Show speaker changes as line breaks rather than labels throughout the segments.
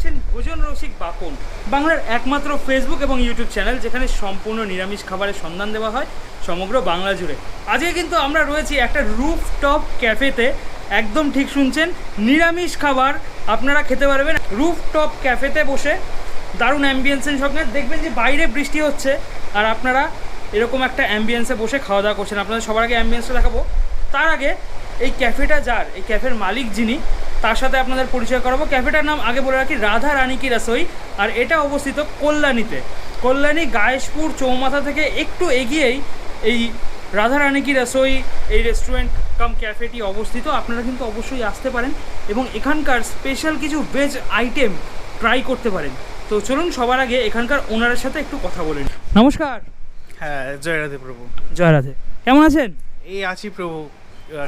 দেখছেন ভোজন রসিক বাপন, বাংলার একমাত্র ফেসবুক এবং ইউটিউব চ্যানেল যেখানে সম্পূর্ণ নিরামিষ খাবারের সন্ধান দেওয়া হয় সমগ্র বাংলা জুড়ে। আজকে কিন্তু আমরা রয়েছি একটা রুফটপ ক্যাফেতে। একদম ঠিক শুনছেন, নিরামিষ খাবার আপনারা খেতে পারবেন রুফটপ ক্যাফেতে বসে। দারুণ অ্যাম্বিয়েন্সের সঙ্গে দেখবেন যে বাইরে বৃষ্টি হচ্ছে আর আপনারা এরকম একটা অ্যাম্বিয়েন্সে বসে খাওয়া দাওয়া করছেন। আপনাদের সবার আগে অ্যাম্বিয়েন্সটা দেখাবো, তার আগে এই ক্যাফেটা যার, এই ক্যাফের মালিক যিনি, তার সাথে আপনাদের পরিচয় করাবো। ক্যাফেটার নাম আগে বলে রাখি রাধা রানী কি রসোই, আর এটা অবস্থিত কল্যাণীতে। কল্যাণী গায়েশপুর চৌমাথা থেকে একটু এগিয়েই এই রাধা রানী কি রসোই, এই রেস্টুরেন্ট কাম ক্যাফেটি অবস্থিত। আপনারা কিন্তু অবশ্যই আসতে পারেন এবং এখানকার স্পেশাল কিছু ভেজ আইটেম ট্রাই করতে পারেন। তো চলুন সবার আগে এখানকার ওনারের সাথে একটু কথা বলেন। নমস্কার।
হ্যাঁ, জয় রাধে প্রভু।
জয় রাধে, কেমন আছেন?
এই আছি প্রভু,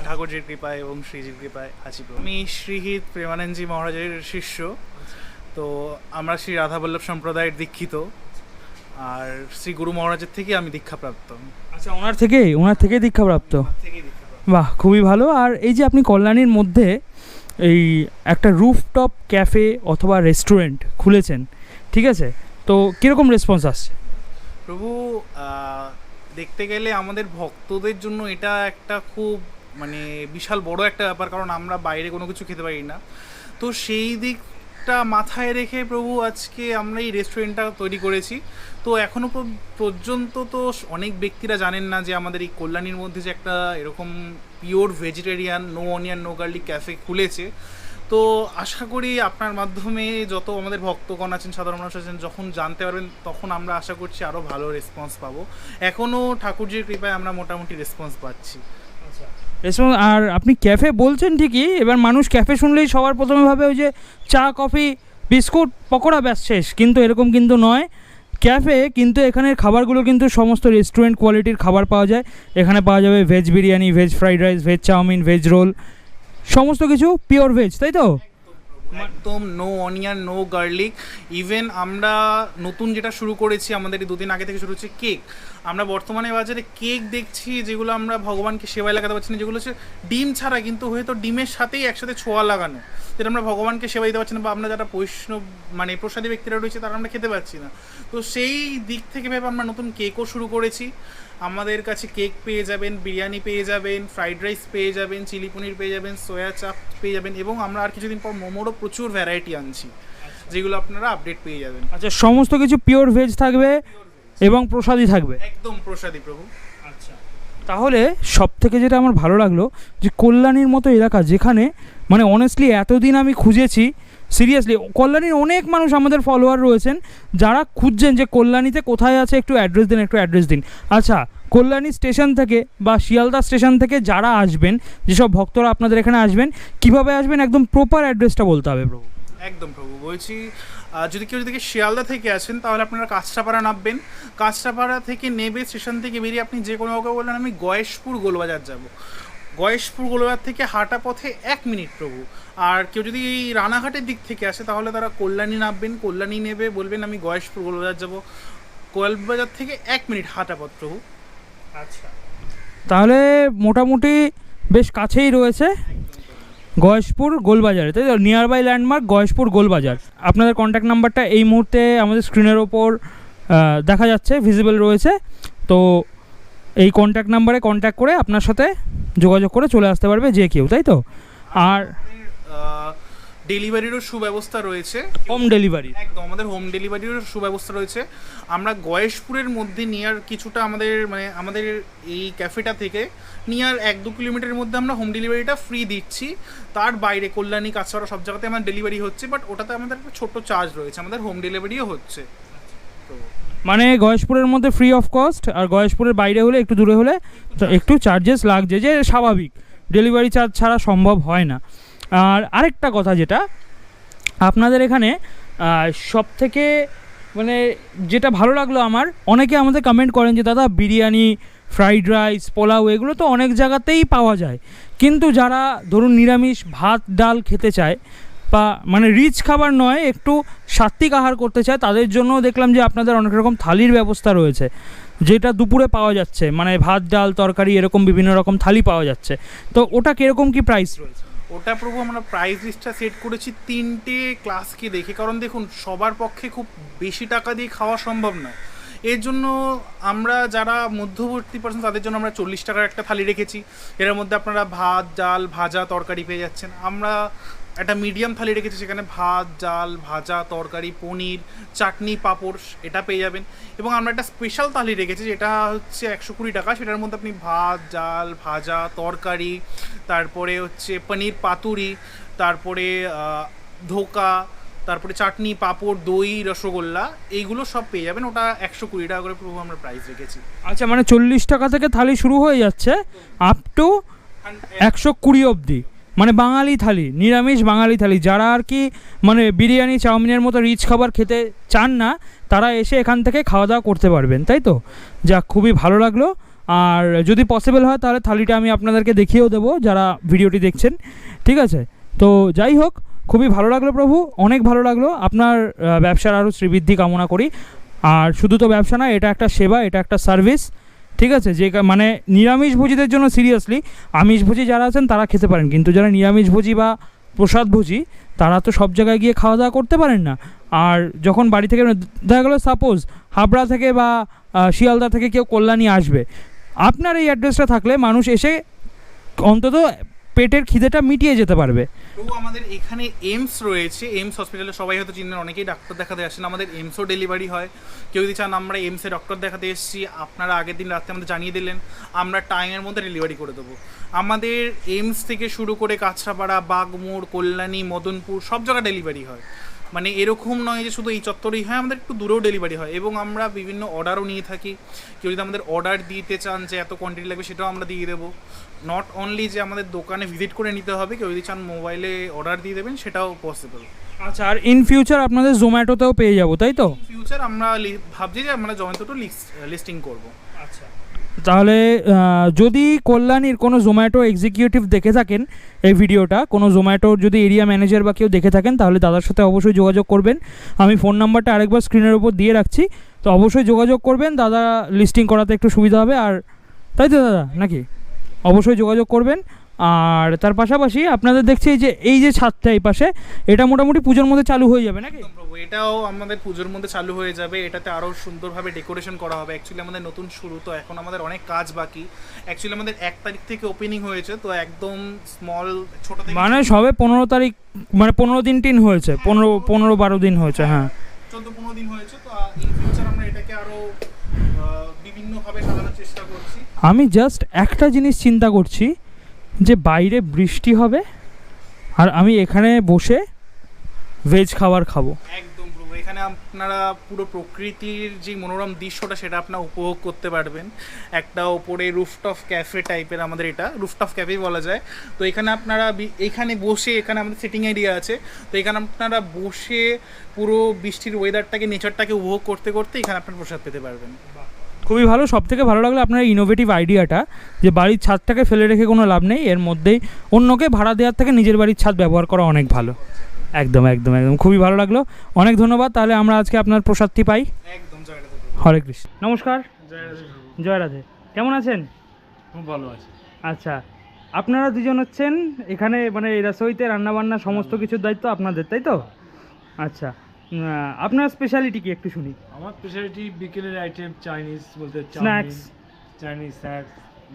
ঠাকুরজির কৃপায় এবং শ্রীজির কৃপায় আছি প্রভু। আমি শ্রীহিত প্রেমানন্দজি মহারাজের শিষ্য। তো আমরা শ্রী রাধাবল্লভ সম্প্রদায়ের দীক্ষিত, আর শ্রী গুরু মহারাজের থেকে আমি দীক্ষাপ্রাপ্ত।
আচ্ছা, ওনার থেকে দীক্ষাপ্রাপ্ত। বাহ, খুবই ভালো। আর এই যে আপনি কল্যাণীর মধ্যে এই একটা রুফটপ ক্যাফে অথবা রেস্টুরেন্ট খুলেছেন, ঠিক আছে, তো কীরকম রেসপন্স আসছে?
প্রভু, দেখতে গেলে আমাদের ভক্তদের জন্য এটা একটা খুব বিশাল বড় একটা ব্যাপার, কারণ আমরা বাইরে কোনো কিছু খেতে পারি না। তো সেই দিকটা মাথায় রেখে প্রভু আজকে আমরা এই রেস্টুরেন্টটা তৈরি করেছি। তো এখনও পর্যন্ত তো অনেক ব্যক্তিরা জানেন না যে আমাদের এই কল্যাণীর মধ্যে যে একটা এরকম pure vegetarian no onion no garlic cafe খুলেছে। তো আশা করি আপনার মাধ্যমে যত আমাদের ভক্তগণ আছেন, সাধারণ মানুষ আছেন, যখন জানতে পারবেন তখন আমরা আশা করছি আরও ভালো রেসপন্স পাবো। এখনও ঠাকুরজির কৃপায় আমরা মোটামুটি রেসপন্স পাচ্ছি।
রেসপন্স, আর আপনি ক্যাফে বলছেন ঠিকই, এবার মানুষ ক্যাফে শুনলেই সবার প্রথমে ভাবে ওই যে চা কফি বিস্কুট পকোড়া ব্যাস শেষ, কিন্তু এরকম কিন্তু নয় ক্যাফে। কিন্তু এখানের খাবারগুলো কিন্তু সমস্ত রেস্টুরেন্ট কোয়ালিটির খাবার পাওয়া যায়। এখানে পাওয়া যাবে veg biryani, veg fried rice, veg chowmein, veg roll, সমস্ত কিছু পিওর ভেজ, তাই তো?
একদম no onion no garlic. Even আমরা নতুন যেটা শুরু করেছি, আমাদের এই দুদিন আগে থেকে শুরু হচ্ছে কেক। আমরা বর্তমানে বাজারে কেক দেখছি যেগুলো আমরা ভগবানকে সেবায় লাগাতে পারছি না, যেগুলো হচ্ছে ডিম ছাড়া, কিন্তু হয়তো ডিমের সাথেই একসাথে ছোঁয়া লাগানো, যেটা আমরা ভগবানকে সেবা দিতে পারছি না, বা আমরা যারা বৈষ্ণব প্রসাদী ব্যক্তিরা রয়েছে তারা আমরা খেতে পাচ্ছি না। তো সেই দিক থেকে ভেবে আমরা নতুন কেকও শুরু করেছি। আমাদের কাছে কেক পেয়ে যাবেন, বিরিয়ানি পেয়ে যাবেন, ফ্রাইড রাইস পেয়ে যাবেন, চিলি পনির পেয়ে যাবেন, সোয়া চাপ পেয়ে যাবেন, এবং আমরা আর কিছুদিন পর মোমোরও প্রচুর ভ্যারাইটি আনছি, যেগুলো আপনারা আপডেট পেয়ে যাবেন।
আচ্ছা, সমস্ত কিছু পিওর ভেজ থাকবে এবং প্রসাদী থাকবে?
একদম প্রসাদী প্রভু।
আচ্ছা, তাহলে সব থেকে যেটা আমার ভালো লাগলো যে কল্যাণীর মতো এলাকা, যেখানে অনেস্টলি এতদিন আমি খুঁজেছি, সিরিয়াসলি কল্যাণীর অনেক মানুষ আমাদের ফলোয়ার রয়েছেন যারা খুঁজছেন যে কল্যাণীতে কোথায় আছে, একটু অ্যাড্রেস দিন। আচ্ছা, কল্যাণী স্টেশন থেকে বা শিয়ালদা স্টেশন থেকে যারা আসবেন, যেসব ভক্তরা আপনাদের এখানে আসবেন, কিভাবে আসবেন, একদম প্রপার অ্যাড্রেসটা বলতে হবে প্রভু।
একদম প্রভু বলছি, যদি কেউ শিয়ালদা থেকে আসেন তাহলে আপনারা কাঁচরাপাড়া নামবেন। কাঁচরাপাড়া থেকে নেবে, স্টেশন থেকে বেরিয়ে আপনি যে কোনো কাউকে বললেন আমি গয়েশপুর গোলবাজার যাব, গয়েশপুর গোলবাজার থেকে হাঁটা পথে 1 মিনিট প্রভু। আর কেউ যদি এই রানাঘাটের দিক থেকে আসে তাহলে তারা কল্যাণী নামবেন, কল্যাণী নেবে, বলবেন আমি গয়েশপুর গোলবাজার যাব, গোলবাজার থেকে 1 মিনিট হাঁটা পথ প্রভু।
আচ্ছা, তাহলে মোটামুটি বেশ কাছেই রয়েছে গয়েশপুর গোলবাজারে, তাই তো? Near by landmark Gayeshpur Golbazar. আপনাদের কন্ট্যাক্ট নাম্বারটা এই মুহূর্তে আমাদের স্ক্রিনের ওপর দেখা যাচ্ছে, ভিজিবল রয়েছে। তো এই কন্ট্যাক্ট নাম্বারে কন্ট্যাক্ট করে আপনার সাথে যোগাযোগ করে চলে আসতে পারবে যে কেউ, তাই তো? আর
ডেলিভারিরও সুব্যবস্থা রয়েছে,
হোম ডেলিভারি।
একদম, আমাদের হোম ডেলিভারিরও সুব্যবস্থা রয়েছে। আমরা গয়েশপুরের মধ্যে নিয়ার কিছুটা আমাদের এই ক্যাফেটা থেকে নিয়ার 1-2 কিলোমিটারের মধ্যে আমরা হোম ডেলিভারিটা ফ্রি দিচ্ছি। তার বাইরে কল্যাণী, কাছাড়া সব জায়গাতে আমার ডেলিভারি হচ্ছে, বাট ওটাতে আমাদের একটা ছোট্ট চার্জ রয়েছে, আমাদের হোম ডেলিভারিও হচ্ছে। তো
গয়েশপুরের মধ্যে ফ্রি অফ কস্ট, আর গয়েশপুরের বাইরে হলে, একটু দূরে হলে একটু চার্জেস লাগছে, যে স্বাভাবিক, ডেলিভারি চার্জ ছাড়া সম্ভব হয় না। আর আরেকটা কথা, যেটা আপনাদের এখানে সব থেকে যেটা ভালো লাগলো আমার, অনেকে আমাদের কমেন্ট করেন যে দাদা বিরিয়ানি, ফ্রাইড রাইস, পোলাও এগুলো তো অনেক জায়গাতেই পাওয়া যায়, কিন্তু যারা ধরুন নিরামিষ ভাত ডাল খেতে চায়, বা রিচ খাবার নয়, একটু সাত্ত্বিক আহার করতে চায়, তাদের জন্য দেখলাম যে আপনাদের অনেক রকম থালির ব্যবস্থা রয়েছে, যেটা দুপুরে পাওয়া যাচ্ছে, ভাত ডাল তরকারি এরকম বিভিন্ন রকম থালি পাওয়া যাচ্ছে। তো ওটা কীরকম কি প্রাইস রয়েছে?
ওটা প্রভু আমরা প্রাইস লিস্টটা সেট করেছি 3টে ক্লাসকে দেখে, কারণ দেখুন সবার পক্ষে খুব বেশি টাকা দিয়ে খাওয়া সম্ভব নয়। এর জন্য আমরা যারা মধ্যবর্তী পার্সন তাদের জন্য আমরা 40 টাকার একটা থালি রেখেছি। এর মধ্যে আপনারা ভাত, ডাল, ভাজা, তরকারি পেয়ে যাচ্ছেন। আমরা একটা মিডিয়াম থালি রেখেছি, সেখানে ভাত, ডাল, ভাজা, তরকারি, পনির, চাটনি, পাঁপড় এটা পেয়ে যাবেন। এবং আমরা একটা স্পেশাল থালি রেখেছি যেটা হচ্ছে 120 টাকা। সেটার মধ্যে আপনি ভাত, ডাল, ভাজা, তরকারি, তারপরে হচ্ছে পনির পাতুরি, তারপরে ধোকা, তারপরে চাটনি, পাঁপড়, দই, রসগোল্লা, এইগুলো সব পেয়ে যাবেন। ওটা 120 টাকা করে পুরো আমরা প্রাইস রেখেছি।
আচ্ছা, মানে 40 টাকা থেকে থালি শুরু হয়ে যাচ্ছে আপ টু 120 অবধি, মানে বাঙালি থালি, নিরামিষ বাঙালি থালি। যারা আর কি মানে বিরিয়ানি, চাউমিনের মতো রিচ খাবার খেতে চান না, তারা এসে এখান থেকে খাওয়া দাওয়া করতে পারবেন, তাই তো? যাক, খুবই ভালো লাগলো। আর যদি পসিবল হয় তাহলে থালিটা আমি আপনাদেরকে দেখিয়েও দেবো যারা ভিডিওটি দেখছেন, ঠিক আছে? তো যাই হোক, খুবই ভালো লাগলো প্রভু, অনেক ভালো লাগলো। আপনার ব্যবসার আরও শ্রীবৃদ্ধি কামনা করি। আর শুধু তো ব্যবসা না, এটা একটা সেবা, এটা একটা সার্ভিস, ঠিক আছে? যে মানে নিরামিষভোজীদের জন্য সিরিয়াসলি, আমিষভোজী যারা আছেন তারা খেতে পারেন, কিন্তু যারা নিরামিষভোজী বা প্রসাদভোজী তারা তো সব জায়গায় গিয়ে খাওয়া দাওয়া করতে পারেন না। আর যখন বাড়ি থেকে দেখা গেলো সাপোজ হাবড়া থেকে বা শিয়ালদা থেকে কেউ কল্যাণী আসবে, আপনার এই অ্যাড্রেসটা থাকলে মানুষ এসে অন্তত পেটের খিদেটা মিটিয়ে যেতে পারবে।
তো আমাদের এখানে এইমস রয়েছে, এইমস হসপিটালে সবাই হয়তো চিনেন, অনেকেই ডাক্তার দেখাতে আসেন। আমাদের এইমসও ডেলিভারি হয়। কেউ যদি চান আমরা এইমসে ডক্টর দেখাতে এসেছি, আপনারা আগের দিন রাতে আমাদের জানিয়ে দিলেন, আমরা টাইমের মধ্যে ডেলিভারি করে দেবো। আমাদের এইমস থেকে শুরু করে কাঁচরাপাড়া, বাগমোড়, কল্যাণী, মদনপুর সব জায়গায় ডেলিভারি হয়। মানে এরকম নয় যে শুধু এই চত্বরেই হয়, আমাদের একটু দূরেও ডেলিভারি হয়। এবং আমরা বিভিন্ন অর্ডারও নিয়ে থাকি। কেউ যদি আমাদের অর্ডার দিতে চান যে এত কোয়ান্টিটি লাগবে, সেটাও আমরা দিয়ে দেবো। নট অনলি যে আমাদের দোকানে ভিজিট করে নিতে হবে, কেউ যদি চান মোবাইলে অর্ডার দিয়ে দেবেন, সেটাও পসিবল।
আচ্ছা, আর ইন ফিউচার আপনাদের জোম্যাটোতেও পেয়ে যাবো, তাই তো?
ফিউচার আমরা ভাবছি যে আমরা জমেটোটো লিস্টিং করব।
আচ্ছা, তাহলে যদি কল্যাণীর কোনো জোম্যাটো এক্সিকিউটিভ দেখে থাকেন এই ভিডিওটা, কোনো জোম্যাটোর যদি এরিয়া ম্যানেজার বা কেউ দেখে থাকেন, তাহলে দাদার সাথে অবশ্যই যোগাযোগ করবেন। আমি ফোন নাম্বারটা আরেকবার স্ক্রিনের উপর দিয়ে রাখছি, তো অবশ্যই যোগাযোগ করবেন। দাদা লিস্টিং করাতে একটু সুবিধা হবে। আর তাই তো দাদা, নাকি? অবশ্যই যোগাযোগ করবেন। আর তার পাশাপাশি আপনাদের দেখছি এই যে ছাদটা এই পাশে, এটা মোটামুটি পুজোর মধ্যে চালু হয়ে যাবে নাকি?
প্রভু, এটাও আমাদের পুজোর মধ্যে চালু হয়ে যাবে। এটাতে আরও সুন্দরভাবে ডেকোরেশন করা হবে। অ্যাকচুয়ালি আমাদের নতুন শুরু, তো এখন আমাদের অনেক কাজ বাকি। অ্যাকচুয়ালি আমাদের 1 তারিখ থেকে ওপেনিং হয়েছে, তো একদম স্মল ছোট থেকে,
মানে সবে 15 তারিখ, মানে 15 দিন টিন হয়েছে, 15-12 দিন হয়েছে। হ্যাঁ,
14-15 দিন হয়েছে। তো ইন ফিউচার আমরা এটাকে আরও বিভিন্নভাবে সাজানোর চেষ্টা করছি।
আমি জাস্ট একটা জিনিস চিন্তা করছি যে বাইরে বৃষ্টি হবে আর আমি এখানে বসে ভেজ খাবার খাবো।
একদম প্রভু, এখানে আপনারা পুরো প্রকৃতির যে মনোরম দৃশ্যটা সেটা আপনারা উপভোগ করতে পারবেন। একটা ওপরে রুফটপ ক্যাফে টাইপের, আমাদের এটা রুফটপ ক্যাফেই বলা যায়। তো এখানে আপনারা এখানে বসে, এখানে আমাদের সিটিং এরিয়া আছে, তো এখানে আপনারা বসে পুরো বৃষ্টির ওয়েদারটাকে, নেচারটাকে উপভোগ করতে করতে এখানে আপনারা প্রসাদ পেতে পারবেন।
খুবই ভালো, সব থেকে ভালো লাগলো আপনার ইনোভেটিভ আইডিয়াটা, যে বাড়ির ছাদটাকে ফেলে রেখে কোনো লাভ নেই, এর মধ্যেই অন্যকে ভাড়া দেওয়ার থেকে নিজের বাড়ির ছাদ ব্যবহার করা অনেক ভালো। একদম একদম একদম, খুবই ভালো লাগলো, অনেক ধন্যবাদ। তাহলে আমরা আজকে আপনার প্রসাদটি পাই।
একদম, জয় রাধে।
হরে কৃষ্ণ। নমস্কার।
জয় রাধে।
জয় রাধে। কেমন আছেন?
খুব ভালো আছে।
আচ্ছা, আপনারা দুজন হচ্ছেন এখানে মানে রসইতে রান্নাবান্না সমস্ত কিছুর দায়িত্ব আপনাদের, তাই তো? আচ্ছা, আপনার স্পেশালিটি কি একটু শুনি।
আমার স্পেশালিটি বিকেলের আইটেম চাইনিজ বলতে
snacks,
Chinese snacks,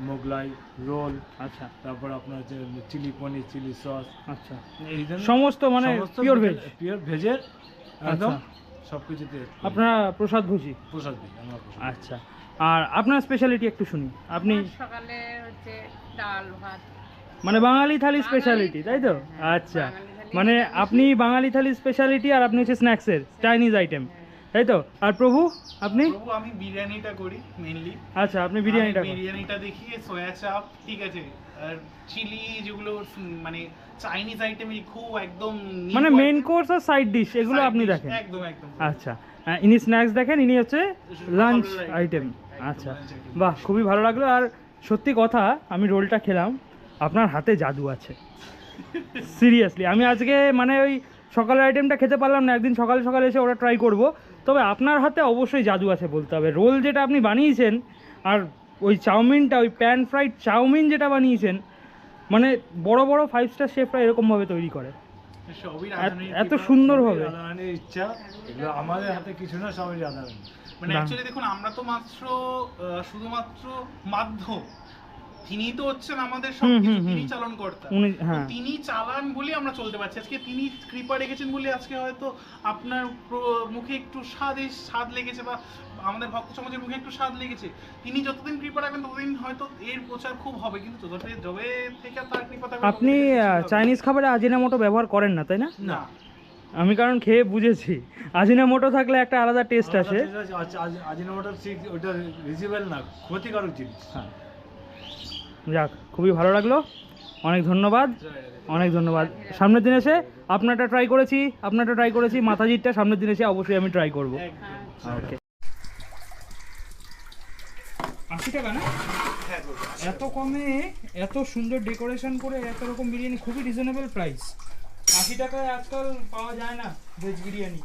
Mughlai, roll,
আচ্ছা
তারপর আপনার হচ্ছে চিলি পনির, চিলি সস,
আচ্ছা,
এই ধরনের
সমস্ত মানে পিওর ভেজ,
পিওর ভেজের একদম
আচ্ছা।
সব কিছুতে
আপনারা প্রসাদ ভুজি।
প্রসাদ দিই আমরা।
আচ্ছা, আর আপনার স্পেশালিটি একটু শুনি। আপনি
আমার সকালে হচ্ছে ডাল ভাত,
মানে বাঙালি থালি
বাঙালি
স্পেশালিটি, তাই তো?
হ্যাঁ,
আচ্ছা,
বাঙালি থালি
মানে
নিরামিষ।
আপনি বাঙালি থালি স্পেশালিটি আর আপনি হচ্ছে স্ন্যাক্সের চাইনিজ আইটেম, তাই তো? আর প্রভু আপনি?
প্রভু, আমি বিরিয়ানিটা করি মেইনলি।
আচ্ছা, আপনি বিরিয়ানিটা করেন।
বিরিয়ানিটা দেখি, সোয়া চাপ, ঠিক আছে, আর চিলি, যেগুলো মানে চাইনিজ আইটেম খুব একদম
মানে মেইন কোর্স আর সাইড ডিশ এগুলো আপনি দেখেন।
একদম একদম।
আচ্ছা, ইনি স্ন্যাক্স দেখেন, ইনি হচ্ছে লাঞ্চ আইটেম। আচ্ছা, বাহ, খুবই ভালো লাগলো। আর সত্যি কথা, আমি রোলটা খেলাম, আপনার হাতে জাদু আছে সিরিয়াসলি। আমি আজকে মানে ওই সকালের আইটেমটা খেতে পারলাম না, একদিন সকালে সকালে এসে ওটা ট্রাই করব। তবে আপনার হাতে অবশ্যই জাদু আছে বলতে হবে। রোল যেটা আপনি বানিয়েছেন আর ওই চাউমিনটা, ওই প্যান ফ্রাইড চাউমিন যেটা বানিয়েছেন, মানে বড় বড় 5 স্টার শেফরা এরকমভাবে তৈরি করে,
সবই
এত সুন্দরভাবে।
রাধারানীর ইচ্ছা, এগুলো আমাদের হাতে কিছু না, সবই রাধারানী।
মানে অ্যাকচুয়ালি দেখুন আমরা তো মাত্র শুধুমাত্র মাধ্যম, তিনি তো হচ্ছেন আমাদের সবকিছু, তিনি চালন কর্তা,
হ্যাঁ
তিনি চালান বলে আমরা চলতে পারছি। আজকে তিনি কৃপা রেখেছেন বলে আজকে হয়তো আপনার মুখে একটু স্বাদ লেগেছে, বা আমাদের ভক্ত সমাজের মুখে একটু স্বাদ লেগেছে। তিনি যতদিন কৃপা রাখবেন ততদিন হয়তো এর প্রচার খুব হবে, কিন্তু যবে থেকে তার কৃপা থাকবে।
আপনি চাইনিজ খাবারে আজিনামোটো ব্যবহার করেন না তাই না?
না,
আমি কারণ খেয়ে বুঝেছি আজিনামোটো থাকলে একটা আলাদা টেস্ট আসে।
আজিনোমোটো ঠিক ওটা রিজনেবল না, ক্ষতিকারক জিনিস।
হ্যাঁ, যাক খুবই ভালো লাগলো, অনেক ধন্যবাদ, অনেক ধন্যবাদ। সামনের দিন এসে আপনারটা ট্রাই করেছি, মাথাজিরটা সামনের দিন এসে অবশ্যই আমি ট্রাই করবো। ওকে, 80 টাকা না?
হ্যাঁ,
এত কমে এত সুন্দর ডেকোরেশন করে এত রকম বিরিয়ানি, খুবই রিজনেবল প্রাইস। 80 টাকায় আজকাল পাওয়া যায় না ভেজ বিরিয়ানি।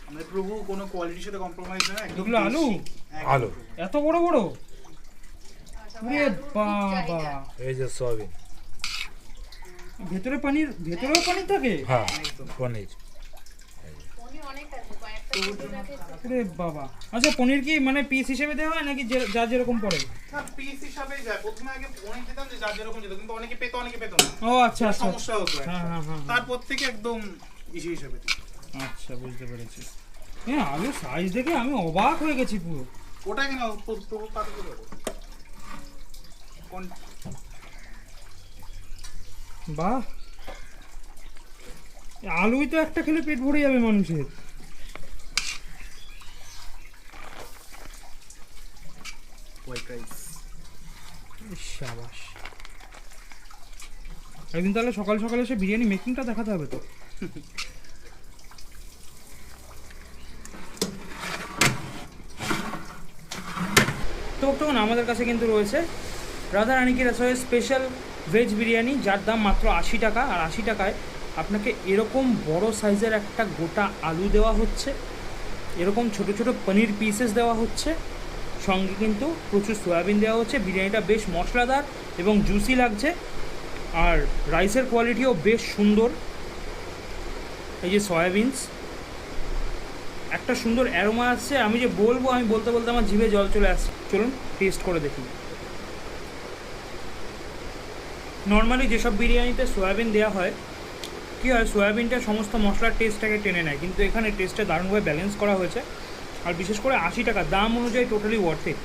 আমাদের প্রভু কোনো কোয়ালিটির সাথে কম্প্রোমাইজ না, একদম
এগুলো আলু?
আলু
এত বড় বড়? ওরে বাবা,
এই যে সয়াবিন,
ভেতরেও পানির থাকে?
হ্যাঁ পনির।
ওরে বাবা, আচ্ছা পনির কি মানে পিস হিসেবে দেওয়া হয় নাকি যার যেরকম পড়ে?
না, পিস হিসাবে যায়। প্রথমে আগে অনেক দিতাম যে যার যেরকম যেত, কিন্তু অনেকে পেতো অনেকে পেতো না,
ও আচ্ছা আচ্ছা,
সমস্যা হতো।
হ্যাঁ হ্যাঁ হ্যাঁ,
তারপর থেকে একদম ইসে হিসাবে।
আচ্ছা বুঝতে পেরেছি। হ্যাঁ, আলুর সাইজ দেখে আমি অবাক হয়ে গেছি পুরো।
ওটা কেন প্রভু পাঠিয়ে দেবো? কোন
বাহ, আলুই তো একটা খেলে পেট ভরে যাবে মানুষের।
White rice?
শাবাশ, একদিন তাহলে সকাল সকালে এসে বিরিয়ানি মেকিংটা দেখাতে হবে তো। তো তখন আমাদের কাছে কিন্তু রয়েছে রাধারানী কি রসোইয়ের স্পেশাল ভেজ বিরিয়ানি, যার দাম মাত্র 80 টাকা। আর 80 টাকায় আপনাকে এরকম বড় সাইজের একটা গোটা আলু দেওয়া হচ্ছে, এরকম ছোট ছোট পনির পিসেস দেওয়া হচ্ছে, সঙ্গে কিন্তু প্রচুর সয়াবিন দেওয়া হচ্ছে। বিরিয়ানিটা বেশ মশলাদার এবং জুসি লাগছে, আর রাইসের কোয়ালিটিও বেশ সুন্দর। এই যে সয়াবিনস, একটা সুন্দর অ্যারোমা আসছে। আমি যে বলবো, আমি বলতে বলতে আমার জিভে জল চলে আসছে। চলুন টেস্ট করে দেখি। নর্মালি যেসব বিরিয়ানিতে সয়াবিন দেওয়া হয়, কী হয়, সয়াবিনটা সমস্ত মশলার টেস্টটাকে টেনে নেয়, কিন্তু এখানে টেস্টটা দারুণভাবে ব্যালেন্স করা হয়েছে। আর বিশেষ করে 80 টাকা দাম অনুযায়ী টোটালি ওয়ার্থ ইট।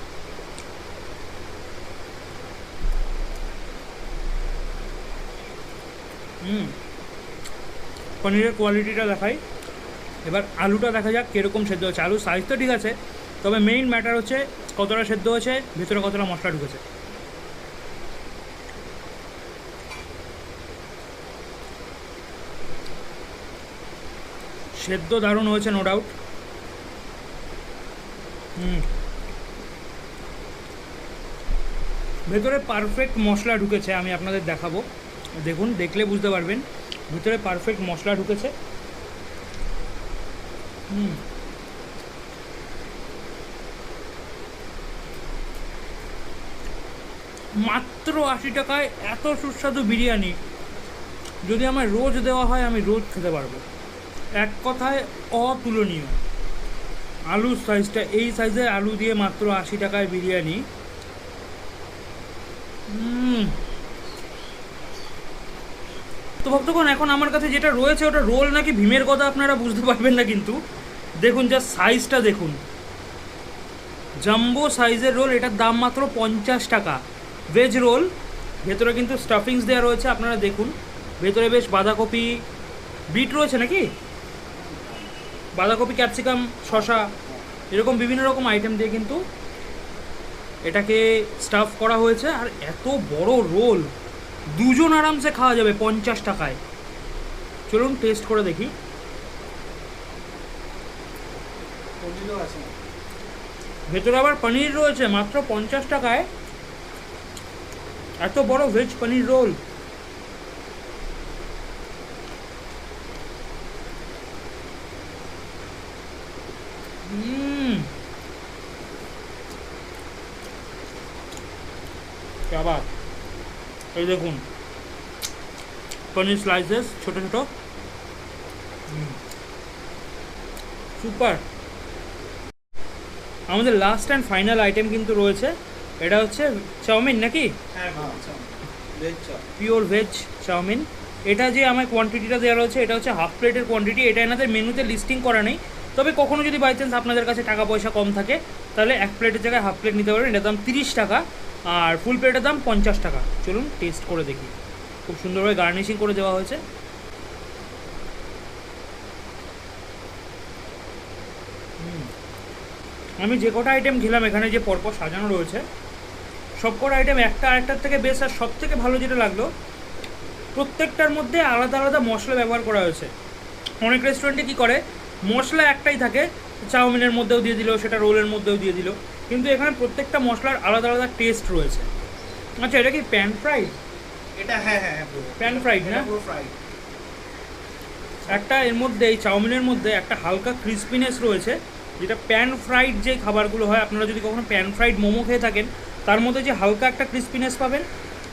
পনিরের কোয়ালিটিটা দেখাই, এবার আলুটা দেখা যাক কীরকম সেদ্ধ হচ্ছে। আলুর সাইজ তো ঠিক আছে, তবে মেইন ম্যাটার হচ্ছে কতটা সেদ্ধ হয়েছে, ভেতরে কতটা মশলা ঢুকেছে। সেদ্ধ দারুণ হয়েছে, নো ডাউট। ভেতরে পারফেক্ট মশলা ঢুকেছে, আমি আপনাদের দেখাবো, দেখুন, দেখলে বুঝতে পারবেন ভেতরে পারফেক্ট মশলা ঢুকেছে। মাত্র 80 টাকায় এত সুস্বাদু বিরিয়ানি যদি আমায় রোজ দেওয়া হয়, আমি রোজ খেতে পারবো। এক কথায় অতুলনীয়। আলুর সাইজটা, এই সাইজের আলু দিয়ে মাত্র 80 টাকায় বিরিয়ানি। তো ভক্তগণ, এখন আমার কাছে যেটা রয়েছে ওটা রোল নাকি ভীমের কথা আপনারা বুঝতে পারবেন না, কিন্তু দেখুন যা সাইজটা দেখুন, জাম্বো সাইজের রোল। এটার দাম মাত্র 50 টাকা। ভেজ রোল, ভেতরে কিন্তু স্টাফিংস দেওয়া রয়েছে, আপনারা দেখুন। ভেতরে বেশ বাঁধাকপি, বিট রয়েছে নাকি, বাঁধাকপি, ক্যাপসিকাম, শসা, এরকম বিভিন্ন রকম আইটেম দিয়ে কিন্তু এটাকে স্টাফ করা হয়েছে। আর এত বড় রোল, দুজন আরামসে খাওয়া যাবে 50 টাকায়। চলুন টেস্ট করে দেখি। ভেতরে আবার পনির রয়েছে, মাত্র 50 টাকায় এত বড় ভেজ পনির রোল। আবার এই দেখুন পনির স্লাইসেস ছোট ছোট, সুপার। আমাদের লাস্ট অ্যান্ড ফাইনাল আইটেম কিন্তু রয়েছে, এটা হচ্ছে চাউমিন নাকি?
হ্যাঁ
পিওর ভেজ চাউমিন। এটা যে আমার কোয়ান্টিটিটা দেওয়া রয়েছে এটা হচ্ছে হাফ প্লেটের কোয়ান্টিটি। এটা এনাদের মেনুতে লিস্টিং করা নেই, তবে কখনো যদি বাই চান্স আপনাদের কাছে টাকা পয়সা কম থাকে তাহলে এক প্লেটের জায়গায় হাফ প্লেট নিতে পারবেন। এটার দাম 30 টাকা আর ফুল প্লেটের দাম 50 টাকা। চলুন টেস্ট করে দেখি। খুব সুন্দরভাবে গার্নিশিং করে দেওয়া হয়েছে। আমি যে কটা আইটেম খেলাম এখানে যে পরপর সাজানো রয়েছে সব কটা আইটেম একটা আরেকটার থেকে বেশ, আর সব থেকে ভালো যেটা লাগলো প্রত্যেকটার মধ্যে আলাদা আলাদা মশলা ব্যবহার করা হয়েছে। অনেক রেস্টুরেন্টে কী করে মশলা একটাই থাকে, চাউমিনের মধ্যেও দিয়ে দিল, সেটা রোলের মধ্যেও দিয়ে দিল, কিন্তু এখানে প্রত্যেকটা মশলার আলাদা আলাদা টেস্ট রয়েছে। আচ্ছা এটা কি প্যান ফ্রাইড?
এটা হ্যাঁ
প্যান ফ্রাইড না?
পুরো ফ্রাই।
একটা এর মধ্যে এই চাউমিনের মধ্যে একটা হালকা ক্রিস্পিনেস রয়েছে, যেটা প্যান ফ্রাইড যে খাবারগুলো হয়, আপনারা যদি কখনো প্যান ফ্রাইড মোমো খেয়ে থাকেন তার মধ্যে যে হালকা একটা ক্রিস্পিনেস পাবেন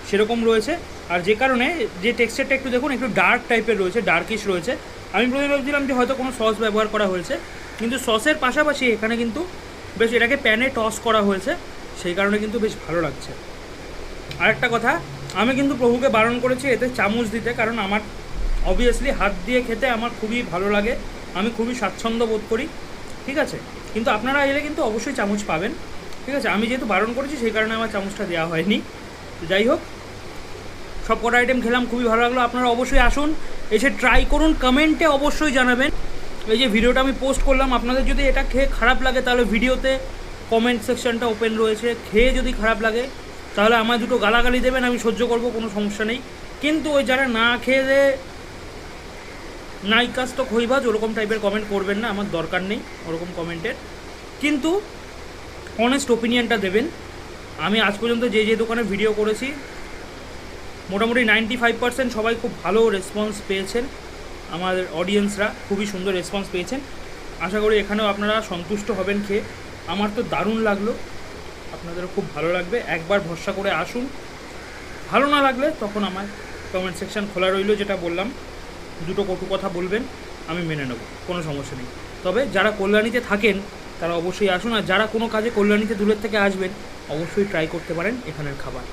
সেরকম রয়েছে। আর যে কারণে যে টেক্সচারটা একটু দেখুন একটু ডার্ক টাইপের রয়েছে, ডার্কিশ রয়েছে। আমি প্রথমে ভাবছিলাম যে হয়তো কোনো সস ব্যবহার করা হয়েছে, কিন্তু সসের পাশাপাশি এখানে কিন্তু বেশ এটাকে প্যানে টস করা হয়েছে, সেই কারণে কিন্তু বেশ ভালো লাগছে। আরেকটা কথা, আমি কিন্তু প্রভুকে বারণ করেছি এতে চামচ দিতে, কারণ আমার অবভিয়াসলি হাত দিয়ে খেতে আমার খুবই ভালো লাগে, আমি খুবই স্বাচ্ছন্দ্য বোধ করি, ঠিক আছে? কিন্তু আপনারা এলে কিন্তু অবশ্যই চামচ পাবেন, ঠিক আছে? আমি যেহেতু বারণ করেছি সেই কারণে আমার চামচটা দেওয়া হয়নি। যাই হোক, সব কটা আইটেম খেলাম, খুবই ভালো লাগলো। আপনারা অবশ্যই আসুন, এসে ট্রাই করুন, কমেন্টে অবশ্যই জানাবেন। এই যে ভিডিওটা আমি পোস্ট করলাম, আপনাদের যদি এটা খেয়ে খারাপ লাগে তাহলে ভিডিওতে কমেন্ট সেকশনটা ওপেন রয়েছে। খেয়ে যদি খারাপ লাগে তাহলে আমায় দুটো গালাগালি দেবেন, আমি সহ্য করব, কোনো সমস্যা নেই। কিন্তু ওই যারা না খেয়ে দেয় নাইকাস তো খইবাজ ওরকম টাইপের কমেন্ট করবেন না, আমার দরকার নেই ওরকম কমেন্টের। কিন্তু অনেস্ট ওপিনিয়নটা দেবেন। আমি আজ পর্যন্ত যে যে দোকানে ভিডিও করেছি মোটামুটি 95% সবাই খুব ভালো রেসপন্স পেয়েছেন, আমাদের অডিয়েন্সরা খুবই সুন্দর রেসপন্স পেয়েছেন। আশা করি এখানেও আপনারা সন্তুষ্ট হবেন খেয়ে। আমার তো দারুণ লাগলো, আপনাদেরও খুব ভালো লাগবে। একবার ভরসা করে আসুন, ভালো না লাগলে তখন আমার কমেন্ট সেকশন খোলা রইল, যেটা বললাম দুটো কটু কথা বলবেন, আমি মেনে নেব, কোনো সমস্যা নেই। তবে যারা কল্যাণীতে থাকেন তারা অবশ্যই আসুন, আর যারা কোনো কাজে কল্যাণীতে দূরের থেকে আসবেন অবশ্যই ট্রাই করতে পারেন এখানের খাবার।